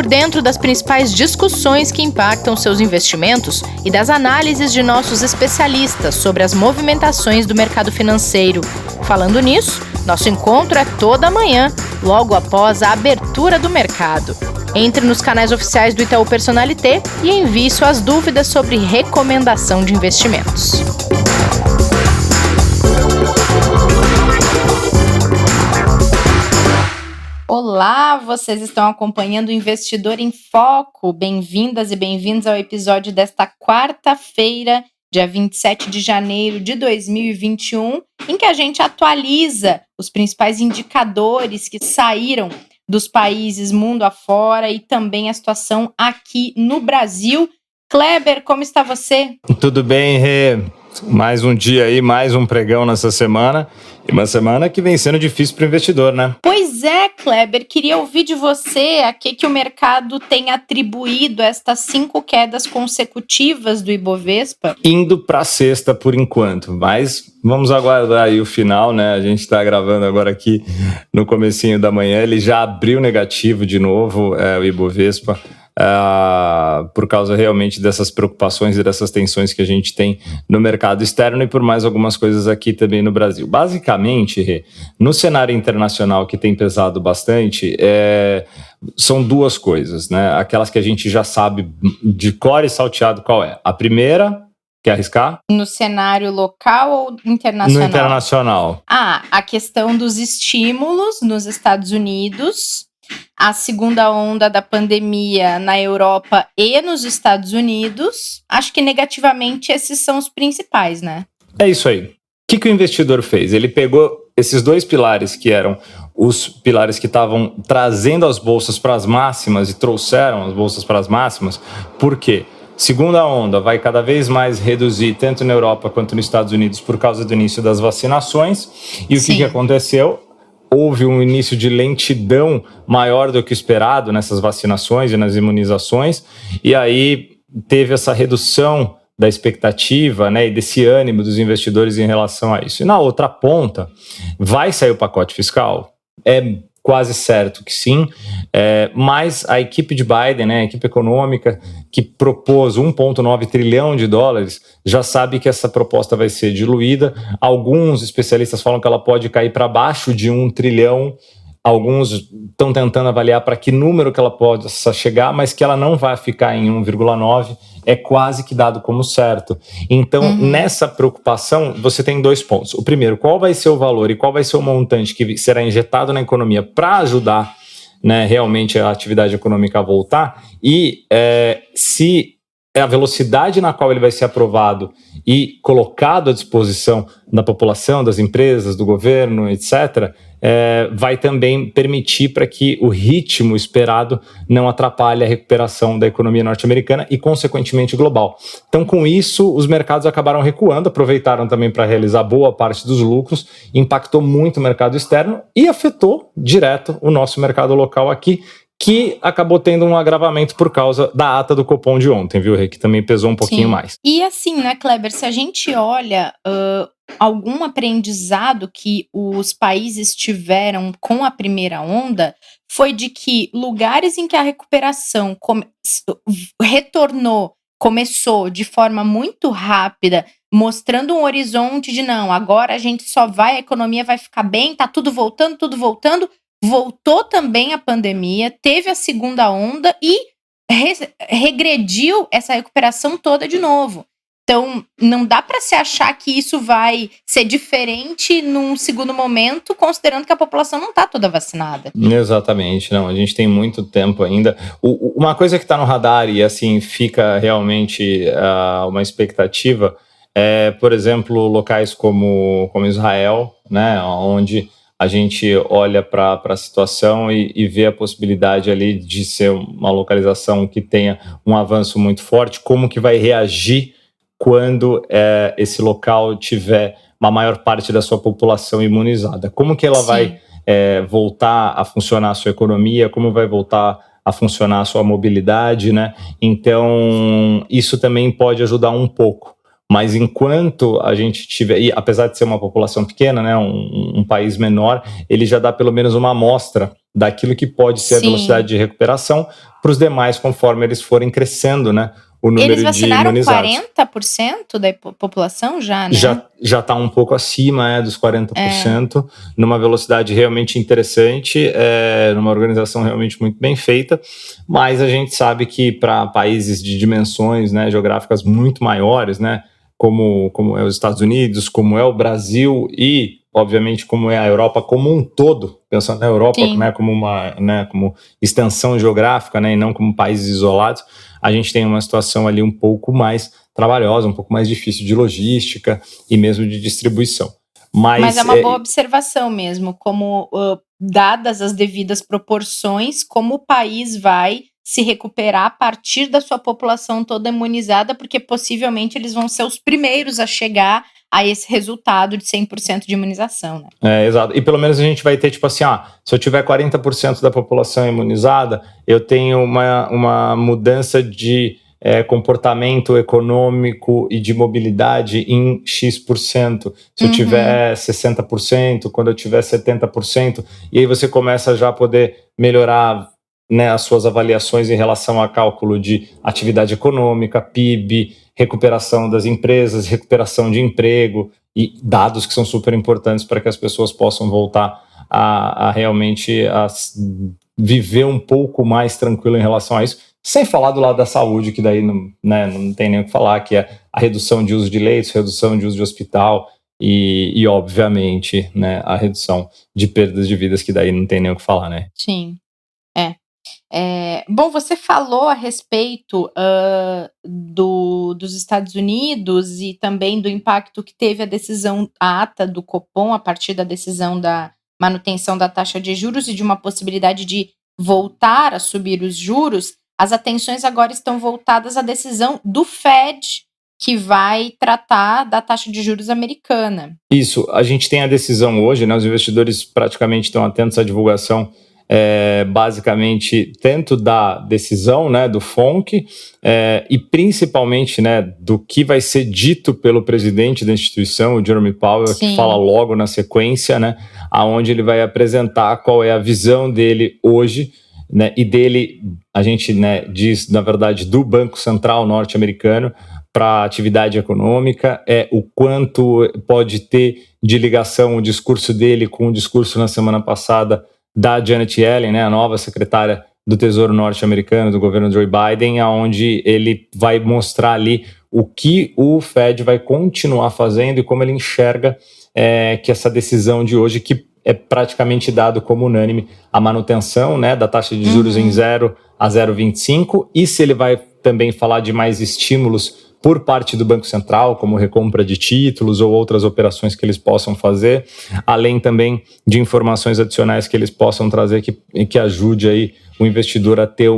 por dentro das principais discussões que impactam seus investimentos e das análises de nossos especialistas sobre as movimentações do mercado financeiro. Falando nisso, nosso encontro é toda manhã, logo após a abertura do mercado. Entre nos canais oficiais do Itaú Personalité e envie suas dúvidas sobre recomendação de investimentos. Olá, vocês estão acompanhando o Investidor em Foco. Bem-vindas e bem-vindos ao episódio desta quarta-feira, dia 27 de janeiro de 2021, em que a gente atualiza os principais indicadores que saíram dos países mundo afora e também a situação aqui no Brasil. Kleber, como está você? Tudo bem, Rê? Mais um dia aí, mais um pregão nessa semana. E uma semana que vem sendo difícil para o investidor, né? Pois é, Kleber. Queria ouvir de você a que o mercado tem atribuído estas 5 quedas consecutivas do Ibovespa. Indo para a sexta por enquanto, mas vamos aguardar aí o final, né? A gente está gravando agora aqui no comecinho da manhã. Ele já abriu negativo de novo, o Ibovespa. Por causa realmente dessas preocupações e dessas tensões que a gente tem no mercado externo e por mais algumas coisas aqui também no Brasil. Basicamente, no cenário internacional que tem pesado bastante, são duas coisas, né? Aquelas que a gente já sabe de cor e salteado qual é. A primeira, quer arriscar? No cenário local ou internacional? No internacional. A questão dos estímulos nos Estados Unidos, a segunda onda da pandemia na Europa e nos Estados Unidos. Acho que negativamente esses são os principais, né? É isso aí. O que o investidor fez? Ele pegou esses dois pilares que eram os pilares que estavam trazendo as bolsas para as máximas e trouxeram as bolsas para as máximas. Por quê? Segunda onda vai cada vez mais reduzir tanto na Europa quanto nos Estados Unidos por causa do início das vacinações. E o que aconteceu? Houve um início de lentidão maior do que o esperado nessas vacinações e nas imunizações, e aí teve essa redução da expectativa, né, e desse ânimo dos investidores em relação a isso. E na outra ponta, vai sair o pacote fiscal? É quase certo que sim, mas a equipe de Biden, né, a equipe econômica que propôs 1,9 trilhão de dólares, já sabe que essa proposta vai ser diluída. Alguns especialistas falam que ela pode cair para baixo de 1 trilhão, alguns estão tentando avaliar para que número que ela possa chegar, mas que ela não vai ficar em 1,9, é quase que dado como certo. Então, nessa preocupação, você tem dois pontos. O primeiro, qual vai ser o valor e qual vai ser o montante que será injetado na economia para ajudar, né, realmente a atividade econômica a voltar, e se a velocidade na qual ele vai ser aprovado e colocado à disposição da população, das empresas, do governo, etc., vai também permitir para que o ritmo esperado não atrapalhe a recuperação da economia norte-americana e, consequentemente, global. Então, com isso, os mercados acabaram recuando, aproveitaram também para realizar boa parte dos lucros, impactou muito o mercado externo e afetou direto o nosso mercado local aqui, que acabou tendo um agravamento por causa da ata do Copom de ontem, viu, Rê? Que também pesou um pouquinho mais. E assim, né, Kleber, se a gente olha algum aprendizado que os países tiveram com a primeira onda, foi de que lugares em que a recuperação começou de forma muito rápida, mostrando um horizonte de não, agora a gente só vai, a economia vai ficar bem, tá tudo voltando, voltou também a pandemia, teve a segunda onda e regrediu essa recuperação toda de novo. Então, não dá para se achar que isso vai ser diferente num segundo momento, considerando que a população não está toda vacinada. Exatamente, não, a gente tem muito tempo ainda. Uma coisa que está no radar e assim fica realmente uma expectativa por exemplo, locais como Israel, né, onde a gente olha para a situação e vê a possibilidade ali de ser uma localização que tenha um avanço muito forte, como que vai reagir quando esse local tiver uma maior parte da sua população imunizada. Como que ela vai voltar a funcionar a sua economia, como vai voltar a funcionar a sua mobilidade, né? Então, isso também pode ajudar um pouco. Mas enquanto a gente tiver, e apesar de ser uma população pequena, né, um país menor, ele já dá pelo menos uma amostra daquilo que pode ser a velocidade de recuperação para os demais conforme eles forem crescendo, né, o número Eles de vacinaram imunizados. 40% da população já, né? Já está um pouco acima dos 40%, numa velocidade realmente interessante, numa organização realmente muito bem feita, mas a gente sabe que para países de dimensões, né, geográficas muito maiores, né, como é os Estados Unidos, como é o Brasil e, obviamente, como é a Europa como um todo, pensando na Europa, né, como extensão geográfica, né, e não como países isolados, a gente tem uma situação ali um pouco mais trabalhosa, um pouco mais difícil de logística e mesmo de distribuição. Mas é uma boa observação mesmo, como dadas as devidas proporções, como o país vai se recuperar a partir da sua população toda imunizada, porque possivelmente eles vão ser os primeiros a chegar a esse resultado de 100% de imunização, né? Exato. E pelo menos a gente vai ter, tipo assim, se eu tiver 40% da população imunizada, eu tenho uma mudança de comportamento econômico e de mobilidade em X%. Se eu tiver 60%, quando eu tiver 70%, e aí você começa já a poder melhorar, né, as suas avaliações em relação a cálculo de atividade econômica, PIB, recuperação das empresas, recuperação de emprego e dados que são super importantes para que as pessoas possam voltar a realmente viver um pouco mais tranquilo em relação a isso, sem falar do lado da saúde, que daí não tem nem o que falar, que é a redução de uso de leitos, redução de uso de hospital e obviamente, né, a redução de perdas de vidas, que daí não tem nem o que falar, né? Sim, bom, você falou a respeito dos Estados Unidos e também do impacto que teve a ata do Copom a partir da decisão da manutenção da taxa de juros e de uma possibilidade de voltar a subir os juros. As atenções agora estão voltadas à decisão do Fed, que vai tratar da taxa de juros americana. Isso, a gente tem a decisão hoje, né? Os investidores praticamente estão atentos à divulgação basicamente tanto da decisão, né, do FONC e principalmente, né, do que vai ser dito pelo presidente da instituição, o Jerome Powell, que fala logo na sequência, né, aonde ele vai apresentar qual é a visão dele hoje, né, e dele, a gente, né, diz, na verdade, do Banco Central norte-americano para a atividade econômica, o quanto pode ter de ligação o discurso dele com o discurso na semana passada da Janet Yellen, né, a nova secretária do Tesouro norte-americano, do governo Joe Biden, onde ele vai mostrar ali o que o Fed vai continuar fazendo e como ele enxerga que essa decisão de hoje, que é praticamente dado como unânime, a manutenção, né, da taxa de juros em 0 a 0,25, e se ele vai também falar de mais estímulos por parte do Banco Central, como recompra de títulos ou outras operações que eles possam fazer, além também de informações adicionais que eles possam trazer que ajude aí o investidor a ter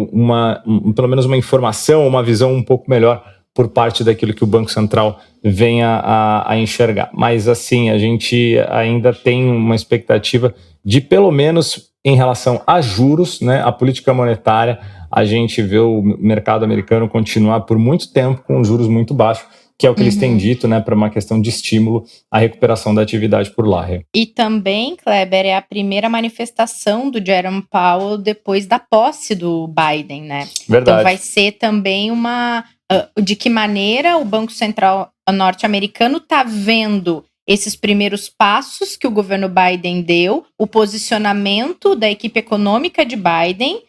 pelo menos uma informação, uma visão um pouco melhor por parte daquilo que o Banco Central venha a enxergar. Mas assim, a gente ainda tem uma expectativa de, pelo menos em relação a juros, né, a política monetária, a gente vê o mercado americano continuar por muito tempo com juros muito baixos, que é o que eles têm dito, né, para uma questão de estímulo à recuperação da atividade por lá. E também, Kleber, é a primeira manifestação do Jerome Powell depois da posse do Biden, né? Verdade. Então vai ser também de que maneira o Banco Central norte-americano está vendo esses primeiros passos que o governo Biden deu, o posicionamento da equipe econômica de Biden,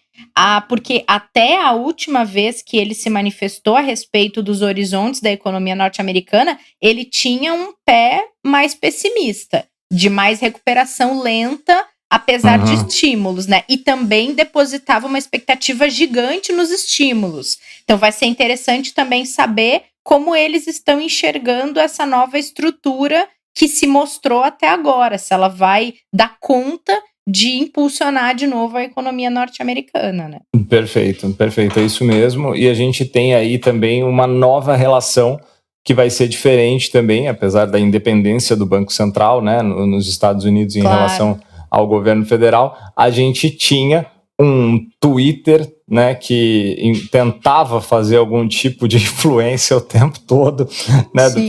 porque até a última vez que ele se manifestou a respeito dos horizontes da economia norte-americana, ele tinha um pé mais pessimista, de mais recuperação lenta, apesar de estímulos, né? E também depositava uma expectativa gigante nos estímulos. Então vai ser interessante também saber como eles estão enxergando essa nova estrutura que se mostrou até agora, se ela vai dar conta de impulsionar de novo a economia norte-americana, né? Perfeito, é isso mesmo. E a gente tem aí também uma nova relação que vai ser diferente também, apesar da independência do Banco Central, né, nos Estados Unidos em relação ao governo federal. A gente tinha um Twitter, né, que tentava fazer algum tipo de influência o tempo todo, né, do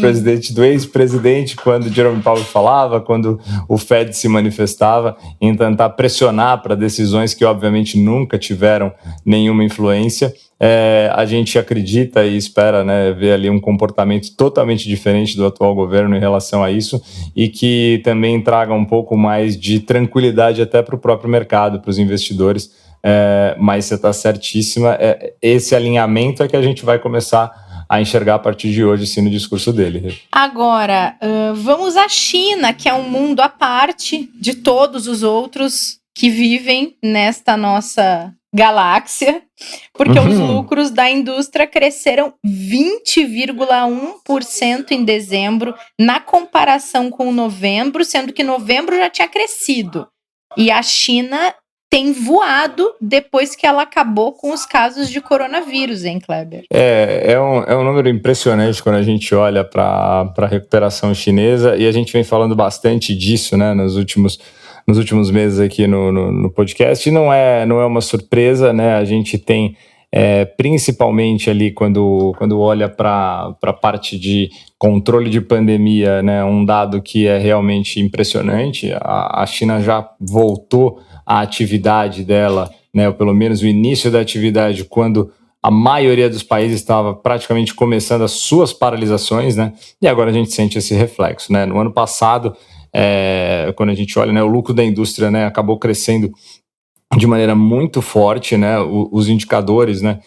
ex-presidente, quando Jerome Powell falava, quando o Fed se manifestava, em tentar pressionar para decisões que obviamente nunca tiveram nenhuma influência. A gente acredita e espera, né, ver ali um comportamento totalmente diferente do atual governo em relação a isso, e que também traga um pouco mais de tranquilidade até para o próprio mercado, para os investidores. Mas você está certíssima, esse alinhamento é que a gente vai começar a enxergar a partir de hoje, sim, no discurso dele. Agora, vamos à China, que é um mundo à parte de todos os outros que vivem nesta nossa galáxia, porque os lucros da indústria cresceram 20,1% em dezembro, na comparação com novembro, sendo que novembro já tinha crescido. E a China tem voado depois que ela acabou com os casos de coronavírus, hein, Kleber? É um número impressionante quando a gente olha para a recuperação chinesa, e a gente vem falando bastante disso, né, nos últimos meses aqui no podcast, e não é uma surpresa, né? A gente tem principalmente ali quando olha para a parte de controle de pandemia, né, um dado que é realmente impressionante. A China já voltou à atividade dela, né, ou pelo menos o início da atividade, quando a maioria dos países estava praticamente começando as suas paralisações, né? E agora a gente sente esse reflexo, né? No ano passado, quando a gente olha, né, o lucro da indústria, né, acabou crescendo de maneira muito forte, né? Os indicadores, né,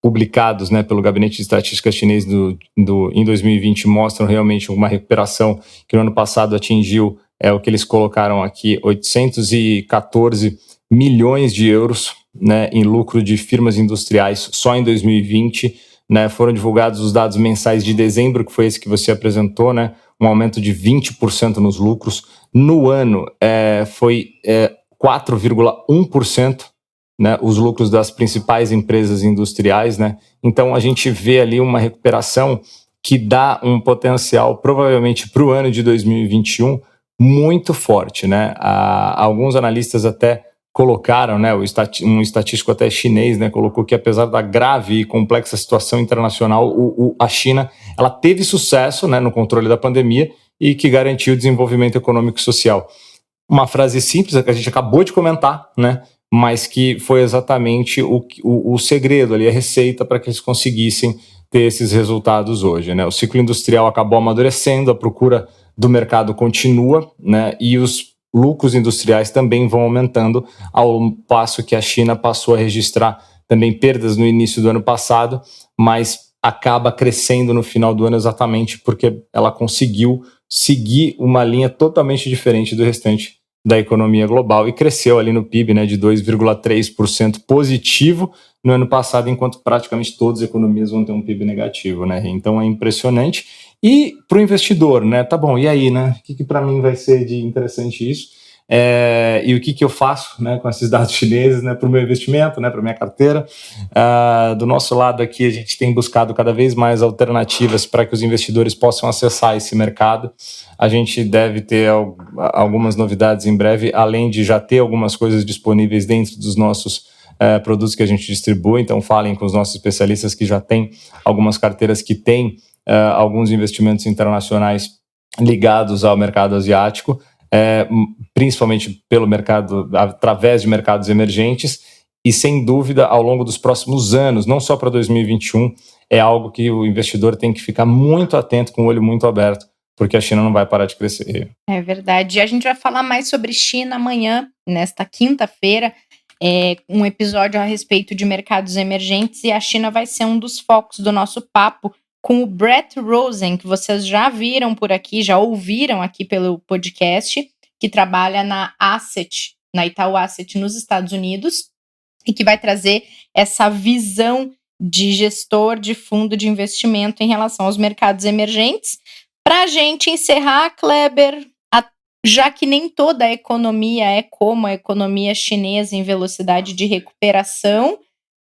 publicados, né, pelo Gabinete de Estatística chinês em 2020 mostram realmente uma recuperação que no ano passado atingiu o que eles colocaram aqui, 814 milhões de euros, né, em lucro de firmas industriais só em 2020. Né, foram divulgados os dados mensais de dezembro, que foi esse que você apresentou, né, um aumento de 20% nos lucros. No ano foi 4,1%, né, os lucros das principais empresas industriais, né? Então a gente vê ali uma recuperação que dá um potencial provavelmente para o ano de 2021 muito forte, né? Alguns analistas até colocaram, né, um estatístico até chinês, né, colocou que apesar da grave e complexa situação internacional, a China ela teve sucesso, né, no controle da pandemia e que garantiu o desenvolvimento econômico e social. Uma frase simples que a gente acabou de comentar, né, mas que foi exatamente o segredo ali, a receita para que eles conseguissem ter esses resultados hoje, né? O ciclo industrial acabou amadurecendo, a procura do mercado continua, né, e os lucros industriais também vão aumentando, ao passo que a China passou a registrar também perdas no início do ano passado, mas acaba crescendo no final do ano exatamente porque ela conseguiu seguir uma linha totalmente diferente do restante da economia global e cresceu ali no PIB, né, de 2,3% positivo no ano passado, enquanto praticamente todas as economias vão ter um PIB negativo, né? Então é impressionante. E para o investidor, né? Tá bom, e aí, né? O que para mim vai ser de interessante isso? E o que eu faço, né, com esses dados chineses, né, para o meu investimento, né, para a minha carteira? Do nosso lado aqui, a gente tem buscado cada vez mais alternativas para que os investidores possam acessar esse mercado. A gente deve ter algumas novidades em breve, além de já ter algumas coisas disponíveis dentro dos nossos produtos que a gente distribui. Então falem com os nossos especialistas que já têm algumas carteiras que têm alguns investimentos internacionais ligados ao mercado asiático, principalmente pelo mercado, através de mercados emergentes, e sem dúvida ao longo dos próximos anos, não só para 2021, é algo que o investidor tem que ficar muito atento, com o olho muito aberto, porque a China não vai parar de crescer. É verdade. E a gente vai falar mais sobre China amanhã, nesta quinta-feira, um episódio a respeito de mercados emergentes, e a China vai ser um dos focos do nosso papo com o Brett Rosen, que vocês já viram por aqui, já ouviram aqui pelo podcast, que trabalha na Asset, na Itaú Asset nos Estados Unidos, e que vai trazer essa visão de gestor de fundo de investimento em relação aos mercados emergentes. Para a gente encerrar, Kleber, já que nem toda a economia é como a economia chinesa em velocidade de recuperação,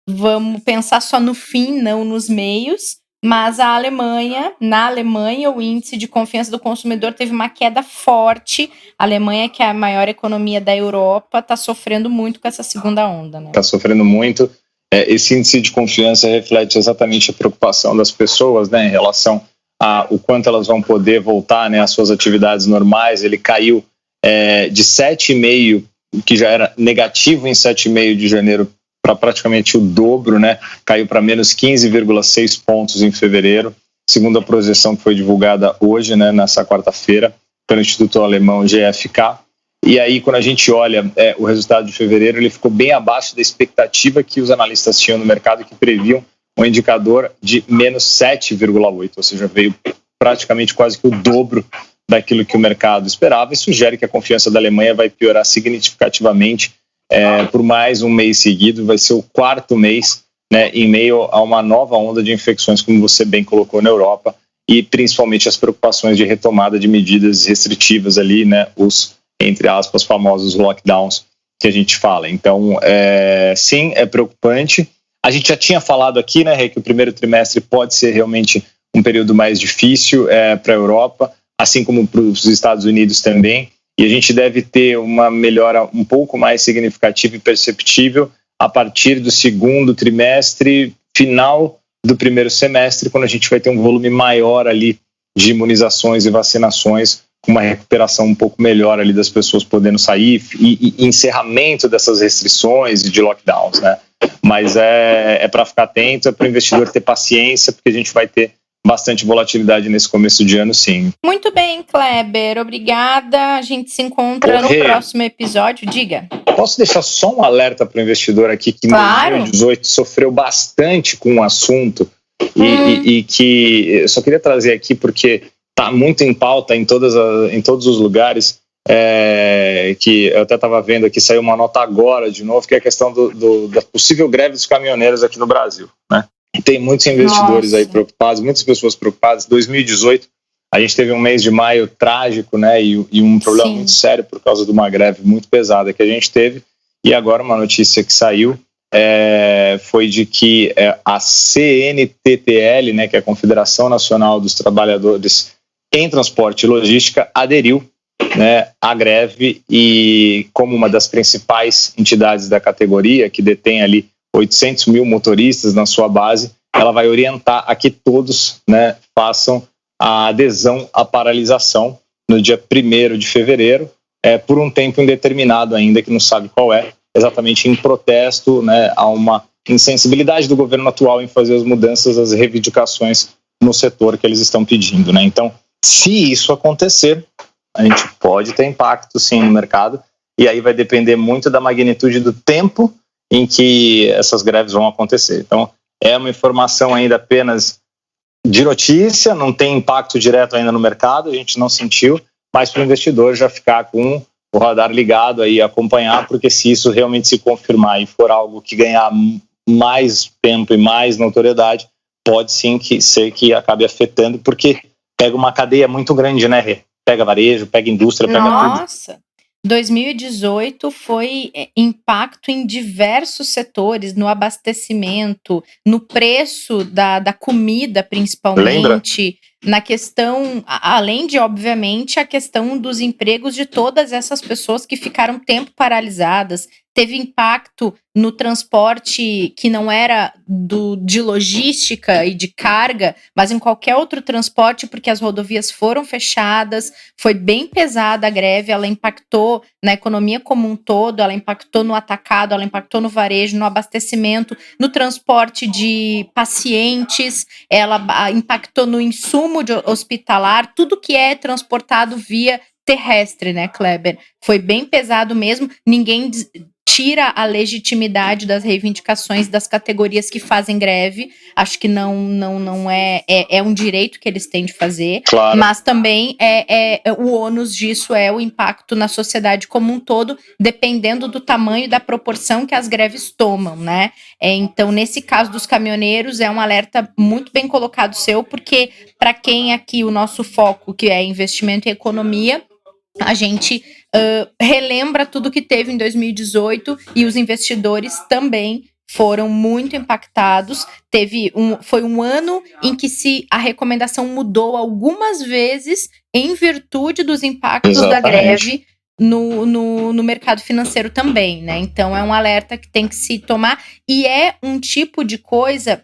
vamos pensar só no fim, não nos meios. Mas na Alemanha, o índice de confiança do consumidor teve uma queda forte. A Alemanha, que é a maior economia da Europa, está sofrendo muito com essa segunda onda, né? Está sofrendo muito. Esse índice de confiança reflete exatamente a preocupação das pessoas, né, em relação a o quanto elas vão poder voltar, né, às suas atividades normais. Ele caiu de 7,5, que já era negativo em 7,5 de janeiro, para praticamente o dobro, né? Caiu para menos 15,6 pontos em fevereiro, segundo a projeção que foi divulgada hoje, né, nessa quarta-feira, pelo Instituto Alemão GfK. E aí, quando a gente olha o resultado de fevereiro, ele ficou bem abaixo da expectativa que os analistas tinham no mercado, que previam um indicador de menos 7,8, ou seja, veio praticamente quase que o dobro daquilo que o mercado esperava, e sugere que a confiança da Alemanha vai piorar significativamente por mais um mês seguido. Vai ser o quarto mês, né, em meio a uma nova onda de infecções, como você bem colocou, na Europa, e principalmente as preocupações de retomada de medidas restritivas ali, né, os, entre aspas, famosos lockdowns que a gente fala. Então, sim, é preocupante. A gente já tinha falado aqui, né, Rê, que o primeiro trimestre pode ser realmente um período mais difícil para a Europa, assim como para os Estados Unidos também, e a gente deve ter uma melhora um pouco mais significativa e perceptível a partir do segundo trimestre, final do primeiro semestre, quando a gente vai ter um volume maior ali de imunizações e vacinações, com uma recuperação um pouco melhor ali das pessoas podendo sair e encerramento dessas restrições e de lockdowns, né? Mas é para ficar atento, é para o investidor ter paciência, porque a gente vai ter bastante volatilidade nesse começo de ano, sim. Muito bem, Kleber, obrigada. A gente se encontra no próximo episódio. Diga. Posso deixar só um alerta para o investidor aqui, que em 2018 sofreu bastante com o assunto e que eu só queria trazer aqui porque está muito em pauta em todos os lugares, que eu até estava vendo aqui, saiu uma nota agora de novo, que é a questão da possível greve dos caminhoneiros aqui no Brasil, né? Tem muitos investidores aí preocupados, muitas pessoas preocupadas. 2018, a gente teve um mês de maio trágico, né, e um problema muito sério por causa de uma greve muito pesada que a gente teve. E agora uma notícia que saiu foi de que a CNTTL, né, que é a Confederação Nacional dos Trabalhadores em Transporte e Logística, aderiu, né, à greve, e como uma das principais entidades da categoria, que detém ali 800 mil motoristas na sua base, ela vai orientar a que todos, né, façam a adesão à paralisação no dia 1º de fevereiro, por um tempo indeterminado ainda, que não sabe qual exatamente em protesto, né, a uma insensibilidade do governo atual em fazer as mudanças, as reivindicações no setor que eles estão pedindo, né? Então, se isso acontecer, a gente pode ter impacto, sim, no mercado, e aí vai depender muito da magnitude do tempo em que essas greves vão acontecer. Então, é uma informação ainda apenas de notícia, não tem impacto direto ainda no mercado, a gente não sentiu, mas para o investidor já ficar com o radar ligado aí, acompanhar, porque se isso realmente se confirmar e for algo que ganhar mais tempo e mais notoriedade, pode sim ser que acabe afetando, porque pega uma cadeia muito grande, né, Rê? Pega varejo, pega indústria, pega tudo. Nossa! 2018 foi impacto em diversos setores, no abastecimento, no preço da comida, principalmente. Lembra? Na questão, além de, obviamente, a questão dos empregos de todas essas pessoas que ficaram tempo paralisadas. Teve impacto no transporte que não era de logística e de carga, mas em qualquer outro transporte, porque as rodovias foram fechadas. Foi bem pesada a greve, ela impactou na economia como um todo, ela impactou no atacado, ela impactou no varejo, no abastecimento, no transporte de pacientes, ela impactou no insumo hospitalar, tudo que é transportado via terrestre, né, Kleber? Foi bem pesado mesmo, ninguém tira a legitimidade das reivindicações das categorias que fazem greve. Acho que não é um direito que eles têm de fazer, claro. Mas também o ônus disso é o impacto na sociedade como um todo, dependendo do tamanho e da proporção que as greves tomam, né? Então, nesse caso dos caminhoneiros, é um alerta muito bem colocado seu, porque para quem aqui o nosso foco, que é investimento em economia, a gente relembra tudo que teve em 2018 e os investidores também foram muito impactados. Foi um ano em que a recomendação mudou algumas vezes em virtude dos impactos da greve no mercado financeiro também, né? Então é um alerta que tem que se tomar, e é um tipo de coisa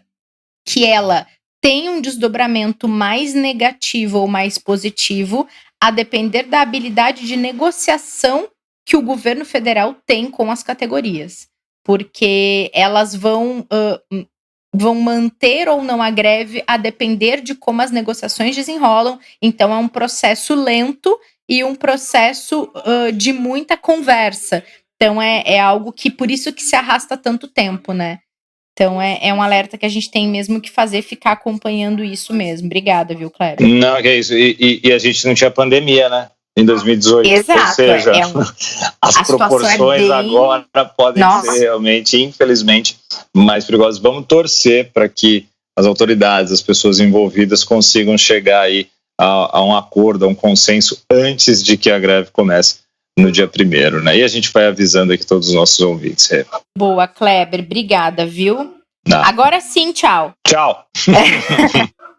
que ela tem um desdobramento mais negativo ou mais positivo, a depender da habilidade de negociação que o governo federal tem com as categorias. Porque elas vão manter ou não a greve a depender de como as negociações desenrolam. Então é um processo lento e um processo de muita conversa. Então é algo que, por isso que se arrasta tanto tempo, né? Então é um alerta que a gente tem mesmo que fazer, ficar acompanhando isso mesmo. Obrigada, viu, Kleber? Não, que é isso. E a gente não tinha pandemia, né? Em 2018. Exato. Ou seja, as proporções agora podem ser realmente, infelizmente, mais perigosas. Vamos torcer para que as autoridades, as pessoas envolvidas consigam chegar aí a um acordo, a um consenso antes de que a greve comece no dia 1º, né? E a gente vai avisando aqui todos os nossos ouvintes. Boa, Kleber. Obrigada, viu? Agora sim, tchau. Tchau.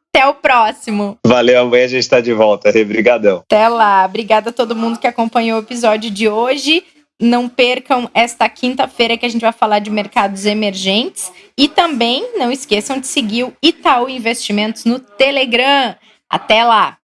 Até o próximo. Valeu, amanhã a gente está de volta. Obrigadão. Até lá. Obrigada a todo mundo que acompanhou o episódio de hoje. Não percam esta quinta-feira que a gente vai falar de mercados emergentes. E também não esqueçam de seguir o Itaú Investimentos no Telegram. Até lá.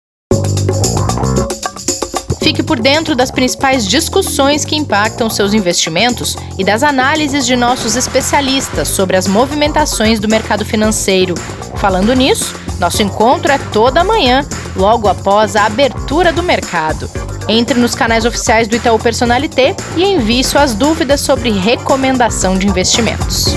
Fique por dentro das principais discussões que impactam seus investimentos e das análises de nossos especialistas sobre as movimentações do mercado financeiro. Falando nisso, nosso encontro é toda manhã, logo após a abertura do mercado. Entre nos canais oficiais do Itaú Personalité e envie suas dúvidas sobre recomendação de investimentos.